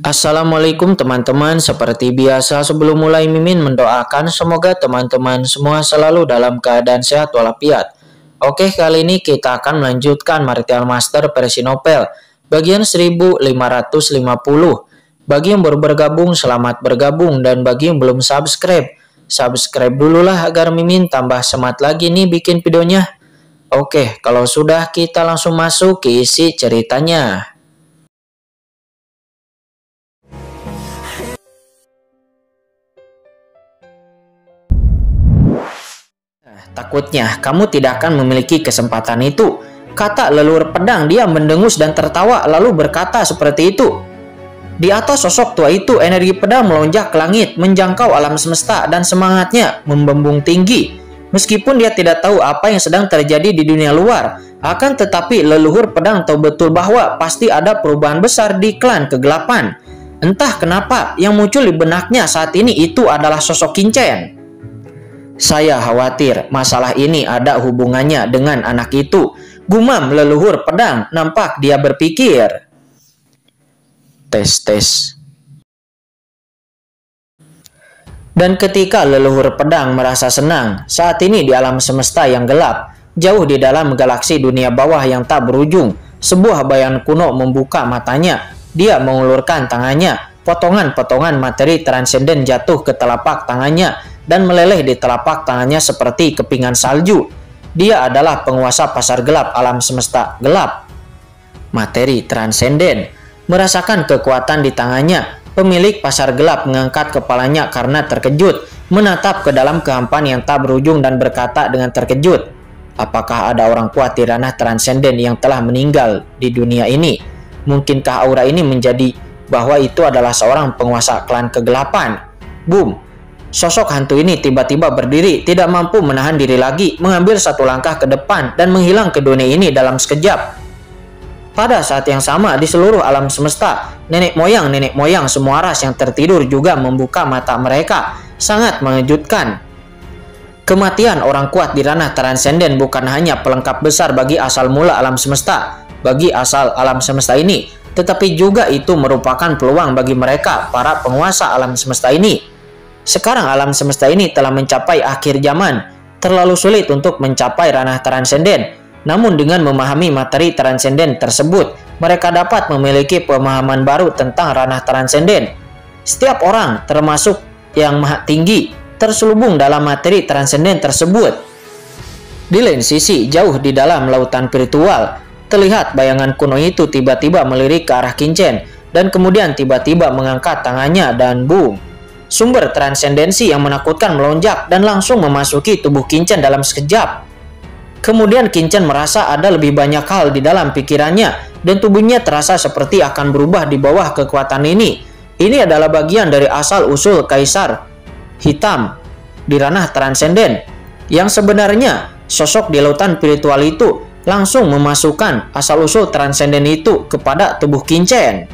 Assalamualaikum teman-teman, seperti biasa sebelum mulai Mimin mendoakan semoga teman-teman semua selalu dalam keadaan sehat walafiat. Oke, kali ini kita akan melanjutkan Martial Master versi novel bagian 1550. Bagi yang baru bergabung, selamat bergabung, dan bagi yang belum subscribe dululah agar Mimin tambah semangat lagi nih bikin videonya. Oke, kalau sudah kita langsung masuk ke isi ceritanya. Takutnya kamu tidak akan memiliki kesempatan itu, kata leluhur pedang. Dia mendengus dan tertawa lalu berkata seperti itu. Di atas sosok tua itu, energi pedang melonjak ke langit, menjangkau alam semesta, dan semangatnya membembung tinggi. Meskipun dia tidak tahu apa yang sedang terjadi di dunia luar, akan tetapi leluhur pedang tahu betul bahwa pasti ada perubahan besar di klan kegelapan. Entah kenapa yang muncul di benaknya saat ini itu adalah sosok Qingchen. Saya khawatir masalah ini ada hubungannya dengan anak itu, gumam leluhur pedang. Nampak dia berpikir. Tes. Dan ketika leluhur pedang merasa senang, saat ini di alam semesta yang gelap, jauh di dalam galaksi dunia bawah yang tak berujung, sebuah bayangan kuno membuka matanya. Dia mengulurkan tangannya, potongan-potongan materi transenden jatuh ke telapak tangannya dan meleleh di telapak tangannya seperti kepingan salju. Dia adalah penguasa pasar gelap alam semesta gelap. Materi transenden. Merasakan kekuatan di tangannya, pemilik pasar gelap mengangkat kepalanya karena terkejut, menatap ke dalam kehampaan yang tak berujung dan berkata dengan terkejut, apakah ada orang kuat di ranah transenden yang telah meninggal di dunia ini? Mungkinkah aura ini menjadi bahwa itu adalah seorang penguasa klan kegelapan? Boom! Sosok hantu ini tiba-tiba berdiri, tidak mampu menahan diri lagi, mengambil satu langkah ke depan dan menghilang ke dunia ini dalam sekejap. Pada saat yang sama di seluruh alam semesta, nenek moyang semua ras yang tertidur juga membuka mata mereka. Sangat mengejutkan. Kematian orang kuat di ranah transenden bukan hanya pelengkap besar bagi asal mula alam semesta, bagi asal alam semesta ini, tetapi juga itu merupakan peluang bagi mereka, para penguasa alam semesta ini. Sekarang alam semesta ini telah mencapai akhir zaman, terlalu sulit untuk mencapai ranah transenden. Namun dengan memahami materi transenden tersebut, mereka dapat memiliki pemahaman baru tentang ranah transenden. Setiap orang, termasuk yang maha tinggi, terselubung dalam materi transenden tersebut. Di lain sisi, jauh di dalam lautan virtual, terlihat bayangan kuno itu tiba-tiba melirik ke arah Qingchen, dan kemudian tiba-tiba mengangkat tangannya dan boom. Sumber transendensi yang menakutkan melonjak dan langsung memasuki tubuh Qingchen dalam sekejap. Kemudian Qingchen merasa ada lebih banyak hal di dalam pikirannya dan tubuhnya terasa seperti akan berubah di bawah kekuatan ini. Ini adalah bagian dari asal-usul Kaisar Hitam di ranah transenden. Yang sebenarnya sosok di lautan virtual itu langsung memasukkan asal-usul transenden itu kepada tubuh Qingchen.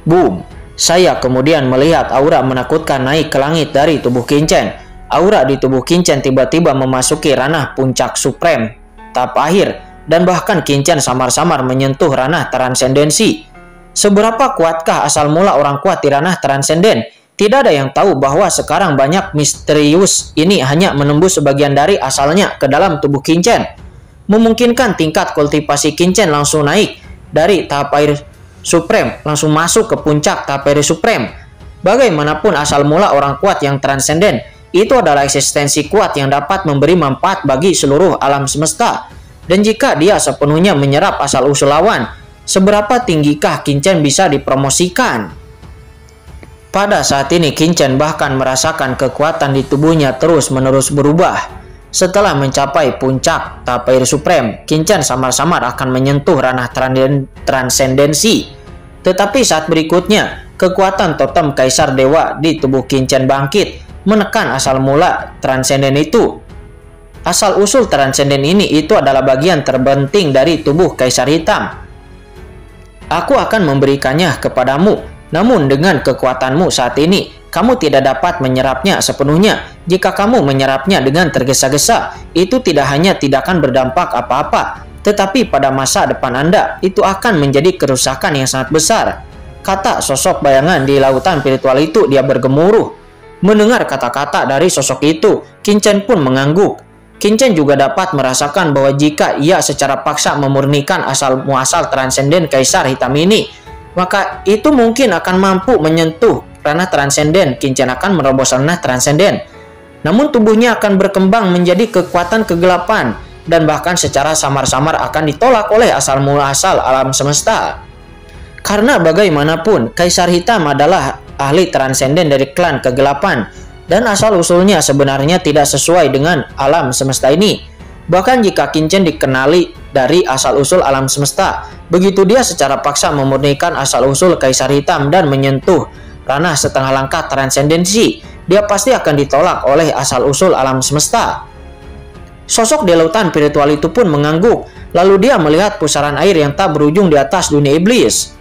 Boom! Saya kemudian melihat aura menakutkan naik ke langit dari tubuh Qingchen. Aura di tubuh Qingchen tiba-tiba memasuki ranah puncak supreme, tahap akhir, dan bahkan Qingchen samar-samar menyentuh ranah transendensi. Seberapa kuatkah asal mula orang kuat di ranah transenden? Tidak ada yang tahu bahwa sekarang banyak misterius ini hanya menembus sebagian dari asalnya ke dalam tubuh Qingchen. Memungkinkan tingkat kultivasi Qingchen langsung naik dari tahap air supreme langsung masuk ke puncak tahap air supreme. Bagaimanapun asal mula orang kuat yang transenden, itu adalah eksistensi kuat yang dapat memberi manfaat bagi seluruh alam semesta. Dan jika dia sepenuhnya menyerap asal-usul lawan, seberapa tinggikah Qingchen bisa dipromosikan? Pada saat ini Qingchen bahkan merasakan kekuatan di tubuhnya terus-menerus berubah. Setelah mencapai puncak tahap air supreme, Qingchen samar-samar akan menyentuh ranah transendensi. Tetapi saat berikutnya, kekuatan totem Kaisar Dewa di tubuh Qingchen bangkit, menekan asal mula transenden itu. Asal usul transenden ini itu adalah bagian terpenting dari tubuh Kaisar Hitam. Aku akan memberikannya kepadamu, namun dengan kekuatanmu saat ini, kamu tidak dapat menyerapnya sepenuhnya. Jika kamu menyerapnya dengan tergesa-gesa, itu tidak hanya tidak akan berdampak apa-apa, tetapi pada masa depan Anda, itu akan menjadi kerusakan yang sangat besar. kata sosok bayangan di lautan spiritual itu. Dia bergemuruh. Mendengar kata-kata dari sosok itu, Qin Chen pun mengangguk. Qin Chen juga dapat merasakan bahwa jika ia secara paksa memurnikan asal-muasal transenden Kaisar Hitam ini, maka itu mungkin akan mampu menyentuh ranah transenden. Qin Chen akan merobos ranah transenden. Namun tubuhnya akan berkembang menjadi kekuatan kegelapan dan bahkan secara samar-samar akan ditolak oleh asal-muasal alam semesta. Karena bagaimanapun, Kaisar Hitam adalah ahli transenden dari klan kegelapan dan asal-usulnya sebenarnya tidak sesuai dengan alam semesta ini. Bahkan jika Qin Chen dikenali dari asal-usul alam semesta, begitu dia secara paksa memurnikan asal-usul Kaisar Hitam dan menyentuh ranah setengah langkah transendensi, dia pasti akan ditolak oleh asal-usul alam semesta. Sosok di lautan spiritual itu pun mengangguk, lalu dia melihat pusaran air yang tak berujung di atas dunia iblis.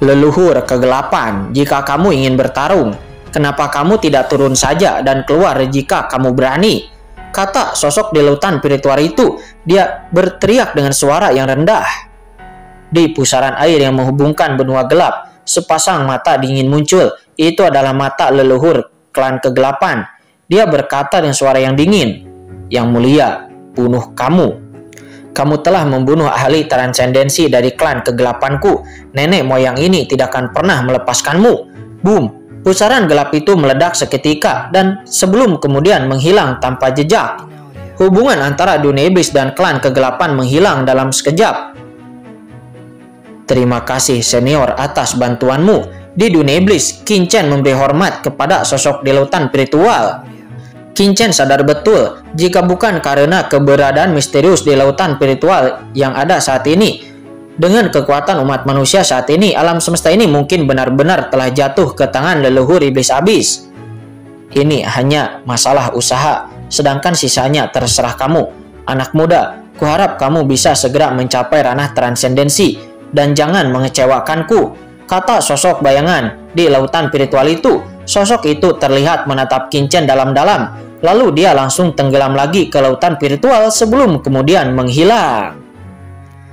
Leluhur kegelapan, jika kamu ingin bertarung, kenapa kamu tidak turun saja dan keluar jika kamu berani? Kata sosok di lautan spiritual itu. Dia berteriak dengan suara yang rendah. Di pusaran air yang menghubungkan benua gelap, sepasang mata dingin muncul. Itu adalah mata leluhur klan kegelapan. Dia berkata dengan suara yang dingin, "Yang mulia, bunuh kamu. Kamu telah membunuh ahli transendensi dari klan kegelapanku. Nenek moyang ini tidak akan pernah melepaskanmu." Boom! Pusaran gelap itu meledak seketika dan sebelum kemudian menghilang tanpa jejak. Hubungan antara dunia iblis dan klan kegelapan menghilang dalam sekejap. "Terima kasih senior atas bantuanmu." Di dunia iblis, Qin Chen memberi hormat kepada sosok di lautan spiritual. Qin Chen sadar betul, jika bukan karena keberadaan misterius di lautan spiritual yang ada saat ini, dengan kekuatan umat manusia saat ini, alam semesta ini mungkin benar-benar telah jatuh ke tangan leluhur iblis abis. Ini hanya masalah usaha, sedangkan sisanya terserah kamu. Anak muda, kuharap kamu bisa segera mencapai ranah transendensi dan jangan mengecewakanku, kata sosok bayangan di lautan spiritual itu. Sosok itu terlihat menatap Qin Chen dalam-dalam, lalu dia langsung tenggelam lagi ke lautan spiritual sebelum kemudian menghilang.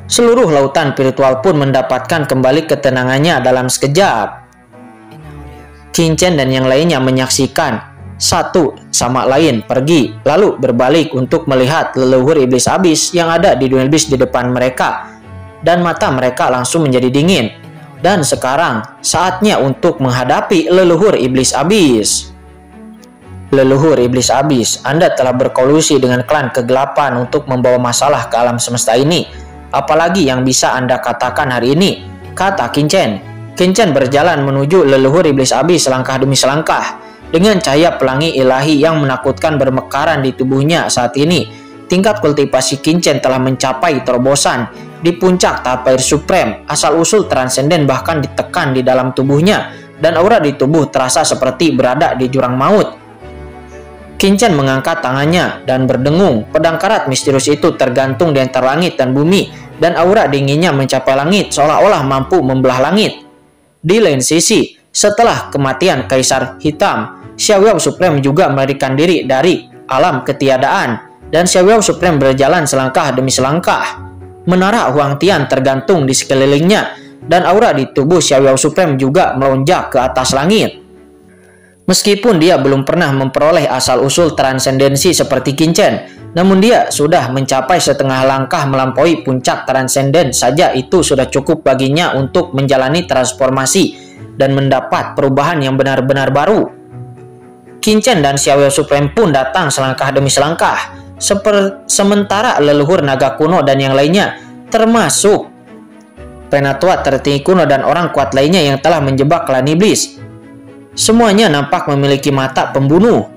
Seluruh lautan spiritual pun mendapatkan kembali ketenangannya dalam sekejap. Qin Chen dan yang lainnya menyaksikan satu sama lain pergi, lalu berbalik untuk melihat leluhur iblis abis yang ada di dunia iblis di depan mereka, dan mata mereka langsung menjadi dingin. Dan sekarang saatnya untuk menghadapi leluhur iblis abis. Leluhur iblis abis, Anda telah berkolusi dengan klan kegelapan untuk membawa masalah ke alam semesta ini. Apalagi yang bisa Anda katakan hari ini, kata Qin Chen. Qin Chen berjalan menuju leluhur iblis abis selangkah demi selangkah. Dengan cahaya pelangi ilahi yang menakutkan bermekaran di tubuhnya saat ini, tingkat kultivasi Qin Chen telah mencapai terobosan. Di puncak tahap air supreme, asal-usul transenden bahkan ditekan di dalam tubuhnya, dan aura di tubuh terasa seperti berada di jurang maut. Qin Chen mengangkat tangannya dan berdengung. Pedang karat misterius itu tergantung di antara langit dan bumi, dan aura dinginnya mencapai langit seolah-olah mampu membelah langit. Di lain sisi, setelah kematian Kaisar Hitam, Xiaoyao Supreme juga melarikan diri dari alam ketiadaan, dan Xiaoyao Supreme berjalan selangkah demi selangkah. Menara Huang Tian tergantung di sekelilingnya, dan aura di tubuh Xiaoyao Supreme juga melonjak ke atas langit. Meskipun dia belum pernah memperoleh asal-usul transendensi seperti Qin Chen, namun dia sudah mencapai setengah langkah melampaui puncak transenden saja. Itu sudah cukup baginya untuk menjalani transformasi dan mendapat perubahan yang benar-benar baru. Qin Chen dan Xiaoyao Supreme pun datang selangkah demi selangkah. Sementara leluhur naga kuno dan yang lainnya, termasuk penatua tertinggi kuno dan orang kuat lainnya yang telah menjebak klan iblis, semuanya nampak memiliki mata pembunuh.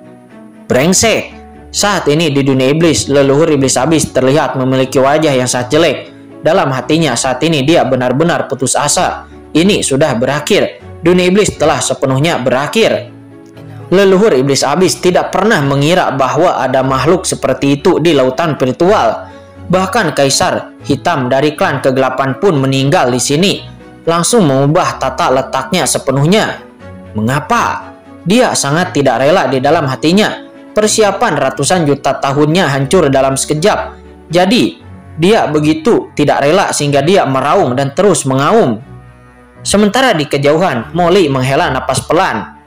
Brengsek. Saat ini di dunia iblis, leluhur iblis abis terlihat memiliki wajah yang sangat jelek. Dalam hatinya saat ini dia benar-benar putus asa. Ini sudah berakhir. Dunia iblis telah sepenuhnya berakhir. Leluhur iblis abis tidak pernah mengira bahwa ada makhluk seperti itu di lautan spiritual. Bahkan Kaisar Hitam dari klan kegelapan pun meninggal di sini, langsung mengubah tata letaknya sepenuhnya. Mengapa? Dia sangat tidak rela di dalam hatinya. Persiapan ratusan juta tahunnya hancur dalam sekejap. Jadi, dia begitu tidak rela sehingga dia meraung dan terus mengaum. Sementara di kejauhan, Molly menghela napas pelan.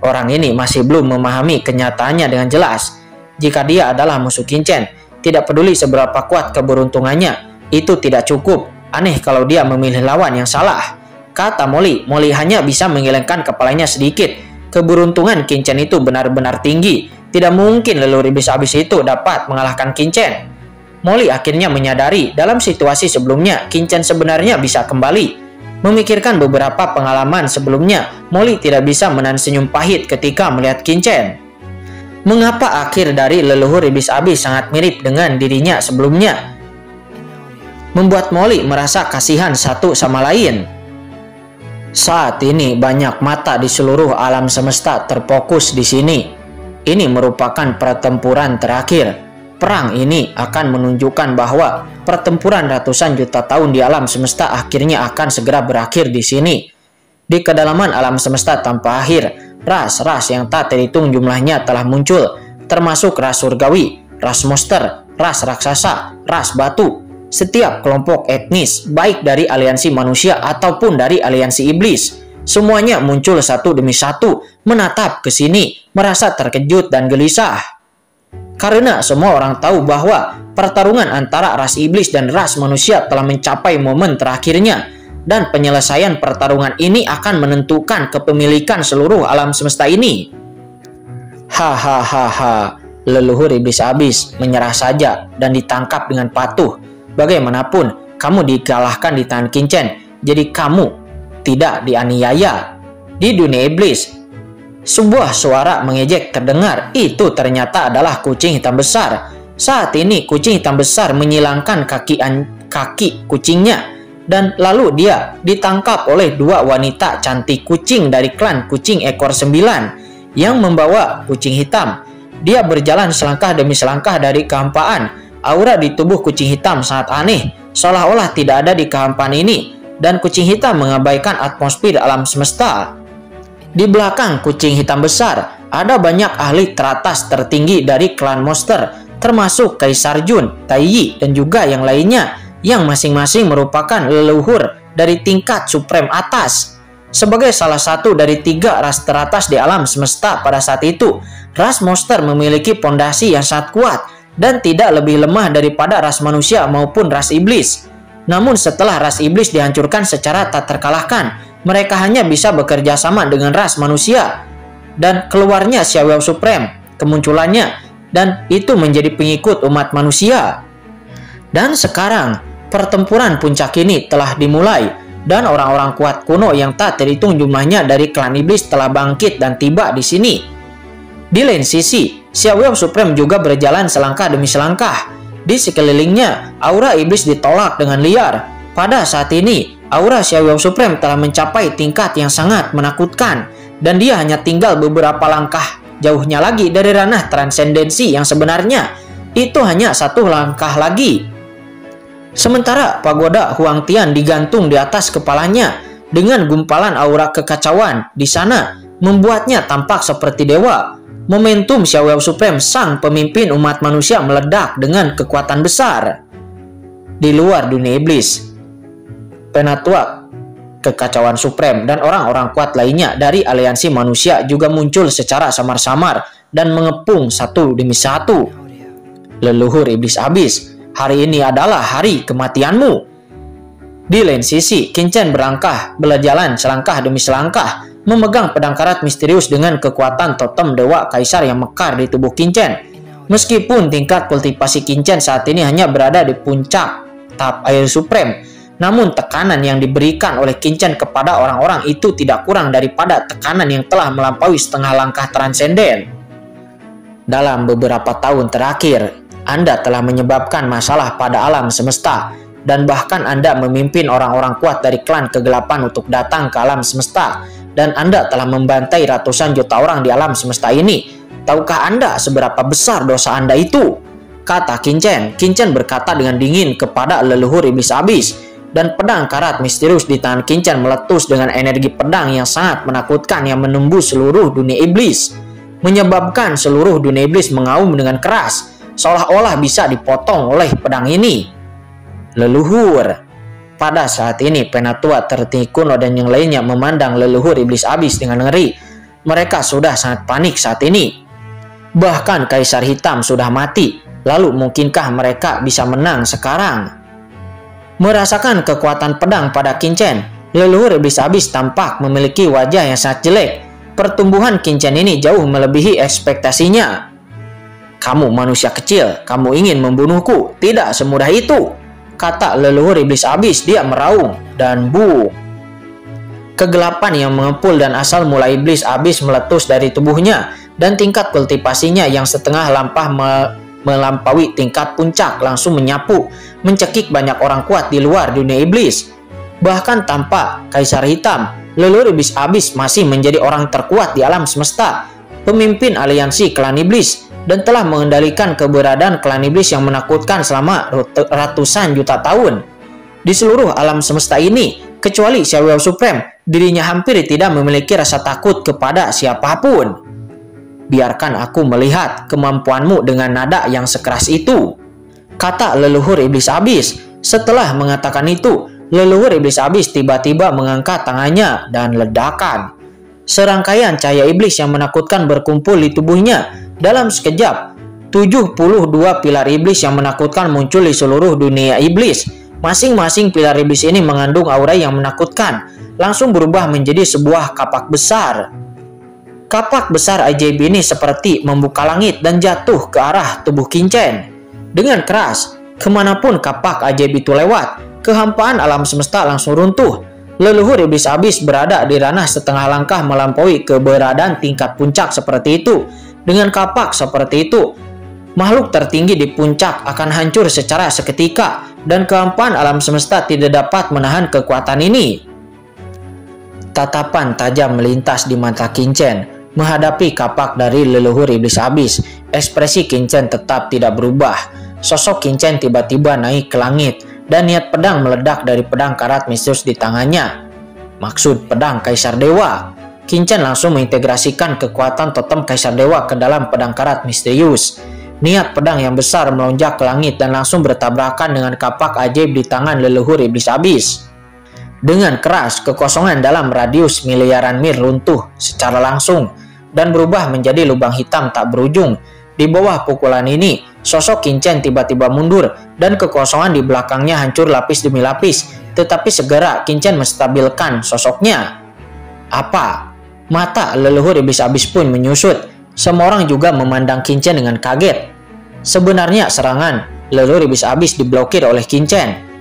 Orang ini masih belum memahami kenyataannya dengan jelas. Jika dia adalah musuh Qin-Chen, tidak peduli seberapa kuat keberuntungannya, itu tidak cukup. Aneh kalau dia memilih lawan yang salah. Kata Molly. Molly hanya bisa menggelengkan kepalanya sedikit. Keberuntungan Qin-Chen itu benar-benar tinggi. Tidak mungkin leluhur iblis abis itu dapat mengalahkan Qin-Chen. Molly akhirnya menyadari dalam situasi sebelumnya Qin-Chen sebenarnya bisa kembali. Memikirkan beberapa pengalaman sebelumnya, Molly tidak bisa menahan senyum pahit ketika melihat Qin-Chen. Mengapa akhir dari leluhur iblis abis sangat mirip dengan dirinya sebelumnya? Membuat Molly merasa kasihan satu sama lain. Saat ini banyak mata di seluruh alam semesta terfokus di sini. Ini merupakan pertempuran terakhir. Perang ini akan menunjukkan bahwa pertempuran ratusan juta tahun di alam semesta akhirnya akan segera berakhir di sini. Di kedalaman alam semesta tanpa akhir, ras-ras yang tak terhitung jumlahnya telah muncul, termasuk ras surgawi, ras monster, ras raksasa, ras batu. Setiap kelompok etnis, baik dari aliansi manusia ataupun dari aliansi iblis, semuanya muncul satu demi satu, menatap ke sini, merasa terkejut dan gelisah. Karena semua orang tahu bahwa pertarungan antara ras iblis dan ras manusia telah mencapai momen terakhirnya, dan penyelesaian pertarungan ini akan menentukan kepemilikan seluruh alam semesta ini. Hahaha, leluhur iblis abis menyerah saja dan ditangkap dengan patuh. Bagaimanapun, kamu dikalahkan di tangan Qin-Chen, jadi kamu tidak dianiaya. Di dunia iblis, sebuah suara mengejek terdengar. Itu ternyata adalah kucing hitam besar. Saat ini kucing hitam besar menyilangkan kaki kucingnya, dan lalu dia ditangkap oleh dua wanita cantik kucing dari klan kucing ekor 9 yang membawa kucing hitam. Dia berjalan selangkah demi selangkah dari kehampaan. Aura di tubuh kucing hitam sangat aneh, seolah-olah tidak ada di kehampaan ini, dan kucing hitam mengabaikan atmosfer alam semesta. Di belakang kucing hitam besar, ada banyak ahli teratas tertinggi dari klan monster, termasuk Kaisar Jun, Tai Yi, dan juga yang lainnya, yang masing-masing merupakan leluhur dari tingkat supreme atas. Sebagai salah satu dari 3 ras teratas di alam semesta pada saat itu, ras monster memiliki pondasi yang sangat kuat dan tidak lebih lemah daripada ras manusia maupun ras iblis. Namun setelah ras iblis dihancurkan secara tak terkalahkan, mereka hanya bisa bekerja sama dengan ras manusia. Dan keluarnya Xiaoyao Supreme, kemunculannya, dan itu menjadi pengikut umat manusia. Dan sekarang, pertempuran puncak ini telah dimulai, dan orang-orang kuat kuno yang tak terhitung jumlahnya dari klan iblis telah bangkit dan tiba di sini. Di lain sisi, Xiaoyao Supreme juga berjalan selangkah demi selangkah. Di sekelilingnya, aura iblis ditolak dengan liar. Pada saat ini, aura Xiaoyao Supreme telah mencapai tingkat yang sangat menakutkan, dan dia hanya tinggal beberapa langkah jauhnya lagi dari ranah transendensi yang sebenarnya. Itu hanya 1 langkah lagi. Sementara pagoda Huang Tian digantung di atas kepalanya dengan gumpalan aura kekacauan di sana, membuatnya tampak seperti dewa. Momentum Xiaoyao Supreme, sang pemimpin umat manusia, meledak dengan kekuatan besar. Di luar dunia iblis, Penatua Kekacauan Supreme dan orang-orang kuat lainnya dari aliansi manusia juga muncul secara samar-samar dan mengepung satu demi satu. Leluhur iblis abis, hari ini adalah hari kematianmu. Di lain sisi, Qin-Chen berjalan selangkah demi selangkah, memegang pedang karat misterius dengan kekuatan totem dewa kaisar yang mekar di tubuh Qin-Chen. Meskipun tingkat kultivasi Qin-Chen saat ini hanya berada di puncak tahap air supreme, namun tekanan yang diberikan oleh Qin-Chen kepada orang-orang itu tidak kurang daripada tekanan yang telah melampaui setengah langkah transenden. Dalam beberapa tahun terakhir, Anda telah menyebabkan masalah pada alam semesta, dan bahkan Anda memimpin orang-orang kuat dari klan kegelapan untuk datang ke alam semesta, dan Anda telah membantai ratusan juta orang di alam semesta ini. Tahukah Anda seberapa besar dosa Anda itu? Kata Qin-Chen. Qin-Chen berkata dengan dingin kepada leluhur iblis abis, dan pedang karat misterius di tangan Qin-Chen meletus dengan energi pedang yang sangat menakutkan yang menembus seluruh dunia iblis, menyebabkan seluruh dunia iblis mengaum dengan keras, seolah-olah bisa dipotong oleh pedang ini. Leluhur, Pada saat ini, Penatua, Tertinggi Kuno, dan yang lainnya memandang leluhur iblis abis dengan ngeri. Mereka sudah sangat panik saat ini. Bahkan Kaisar Hitam sudah mati. Lalu mungkinkah mereka bisa menang sekarang? Merasakan kekuatan pedang pada Qin-Chen, leluhur iblis abis tampak memiliki wajah yang sangat jelek. Pertumbuhan Qin-Chen ini jauh melebihi ekspektasinya. "Kamu manusia kecil, kamu ingin membunuhku? Tidak semudah itu," kata leluhur iblis abis. Dia meraung dan boom. Kegelapan yang mengepul dan asal mula iblis abis meletus dari tubuhnya, dan tingkat kultivasinya yang setengah lampah melampaui tingkat puncak langsung menyapu, mencekik banyak orang kuat di luar dunia iblis. Bahkan tanpa Kaisar Hitam, leluhur iblis abis masih menjadi orang terkuat di alam semesta, pemimpin aliansi klan iblis, dan telah mengendalikan keberadaan klan iblis yang menakutkan selama ratusan juta tahun. Di seluruh alam semesta ini, kecuali Xiaoyao Supreme, dirinya hampir tidak memiliki rasa takut kepada siapapun. "Biarkan aku melihat kemampuanmu dengan nada yang sekeras itu," kata leluhur iblis abis. Setelah mengatakan itu, leluhur iblis abis tiba-tiba mengangkat tangannya dan ledakan. Serangkaian cahaya iblis yang menakutkan berkumpul di tubuhnya. Dalam sekejap, 72 pilar iblis yang menakutkan muncul di seluruh dunia iblis. Masing-masing pilar iblis ini mengandung aura yang menakutkan, langsung berubah menjadi sebuah kapak besar. Kapak besar ajaib ini seperti membuka langit dan jatuh ke arah tubuh Qin-Chen. Dengan keras, kemanapun kapak ajaib itu lewat, kehampaan alam semesta langsung runtuh. Leluhur iblis abis berada di ranah setengah langkah melampaui keberadaan tingkat puncak seperti itu. Dengan kapak seperti itu, makhluk tertinggi di puncak akan hancur secara seketika, dan kehampaan alam semesta tidak dapat menahan kekuatan ini. Tatapan tajam melintas di mata Qin-Chen. Menghadapi kapak dari leluhur iblis abis, ekspresi Qin-Chen tetap tidak berubah. Sosok Qin-Chen tiba-tiba naik ke langit, dan niat pedang meledak dari pedang karat misterius di tangannya. Maksud pedang Kaisar Dewa. Qin-Chen langsung mengintegrasikan kekuatan totem Kaisar Dewa ke dalam pedang karat misterius. Niat pedang yang besar melonjak ke langit dan langsung bertabrakan dengan kapak ajaib di tangan leluhur iblis abis. Dengan keras, kekosongan dalam radius miliaran mil runtuh secara langsung dan berubah menjadi lubang hitam tak berujung. Di bawah pukulan ini, sosok Qin-Chen tiba-tiba mundur dan kekosongan di belakangnya hancur lapis demi lapis. Tetapi segera Qin-Chen menstabilkan sosoknya. Apa? Mata leluhur iblis abis pun menyusut. Semua orang juga memandang Qin-Chen dengan kaget. Sebenarnya serangan leluhur iblis abis diblokir oleh Qin-Chen.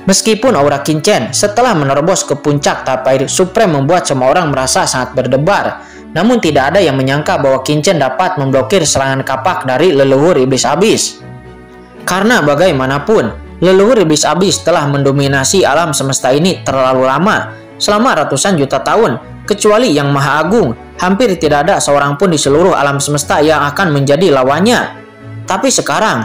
Meskipun aura Qin-Chen setelah menerobos ke puncak tapai supreme membuat semua orang merasa sangat berdebar, namun tidak ada yang menyangka bahwa Qin-Chen dapat memblokir serangan kapak dari leluhur iblis abis. Karena bagaimanapun, leluhur iblis abis telah mendominasi alam semesta ini terlalu lama, selama ratusan juta tahun. Kecuali Yang Maha Agung, hampir tidak ada seorang pun di seluruh alam semesta yang akan menjadi lawannya. Tapi sekarang,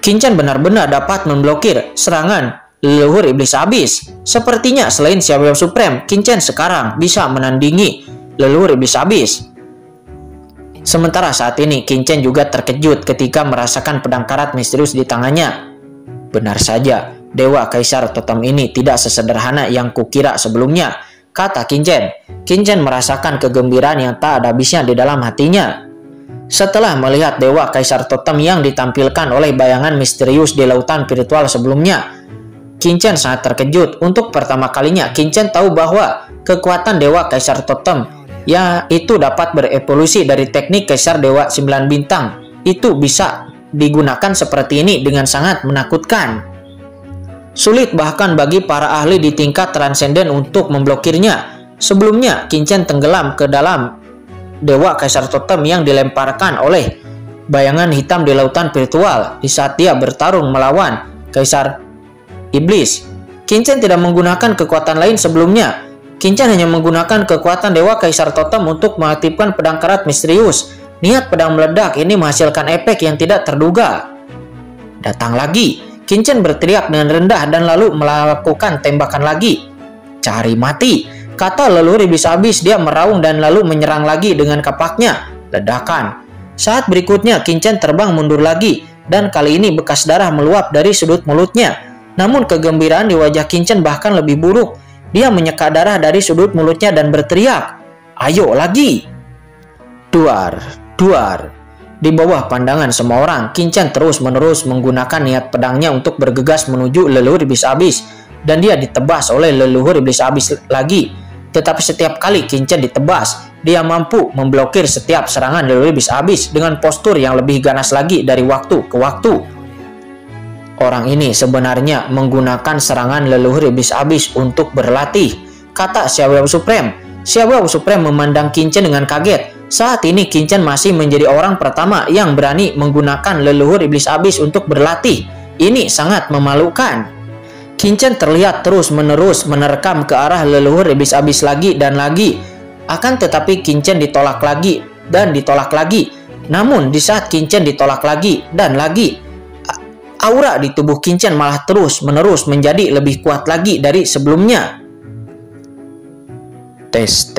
Qin-Chen benar-benar dapat memblokir serangan leluhur iblis abis. Sepertinya selain Xiaoyao Supreme, Qin-Chen sekarang bisa menandingi leluhur iblis abis. Sementara saat ini, Qin-Chen juga terkejut ketika merasakan pedang karat misterius di tangannya. Benar saja, Dewa Kaisar Totem ini tidak sesederhana yang kukira sebelumnya, kata Qin-Chen. Qin-Chen merasakan kegembiraan yang tak ada habisnya di dalam hatinya. Setelah melihat Dewa Kaisar Totem yang ditampilkan oleh bayangan misterius di lautan virtual sebelumnya, Qin-Chen sangat terkejut. Untuk pertama kalinya, Qin-Chen tahu bahwa kekuatan Dewa Kaisar Totem itu dapat berevolusi dari teknik Kaisar Dewa 9 bintang. Itu bisa digunakan seperti ini dengan sangat menakutkan. Sulit bahkan bagi para ahli di tingkat transenden untuk memblokirnya. Sebelumnya, Qin-Chen tenggelam ke dalam Dewa Kaisar Totem yang dilemparkan oleh bayangan hitam di lautan virtual di saat dia bertarung melawan Kaisar Iblis. Qin-Chen tidak menggunakan kekuatan lain sebelumnya. Qin-Chen hanya menggunakan kekuatan Dewa Kaisar Totem untuk mengaktifkan pedang karat misterius. Niat pedang meledak ini menghasilkan efek yang tidak terduga. Datang lagi. Qin-Chen berteriak dengan rendah dan lalu melakukan tembakan lagi. Cari mati, kata leluhur iblis abis. Dia meraung dan lalu menyerang lagi dengan kapaknya. Ledakan. Saat berikutnya Qin-Chen terbang mundur lagi dan kali ini bekas darah meluap dari sudut mulutnya. Namun kegembiraan di wajah Qingchen bahkan lebih buruk. Dia menyeka darah dari sudut mulutnya dan berteriak, "Ayo lagi!" Duar, duar. Di bawah pandangan semua orang, Qingchen terus-menerus menggunakan niat pedangnya untuk bergegas menuju leluhur iblis abis, dan dia ditebas oleh leluhur iblis abis lagi. Tetapi setiap kali Qingchen ditebas, dia mampu memblokir setiap serangan leluhur iblis abis dengan postur yang lebih ganas lagi dari waktu ke waktu. Orang ini sebenarnya menggunakan serangan leluhur iblis abis untuk berlatih, kata Xiaoyao Supreme. Xiaoyao Supreme memandang Qingchen dengan kaget. Saat ini Qingchen masih menjadi orang pertama yang berani menggunakan leluhur iblis abis untuk berlatih. Ini sangat memalukan. Qingchen terlihat terus-menerus menerkam ke arah leluhur iblis abis lagi dan lagi. Akan tetapi Qingchen ditolak lagi dan ditolak lagi. Namun di saat Qingchen ditolak lagi dan lagi, aura di tubuh Qingchen malah terus-menerus menjadi lebih kuat lagi dari sebelumnya. Tes.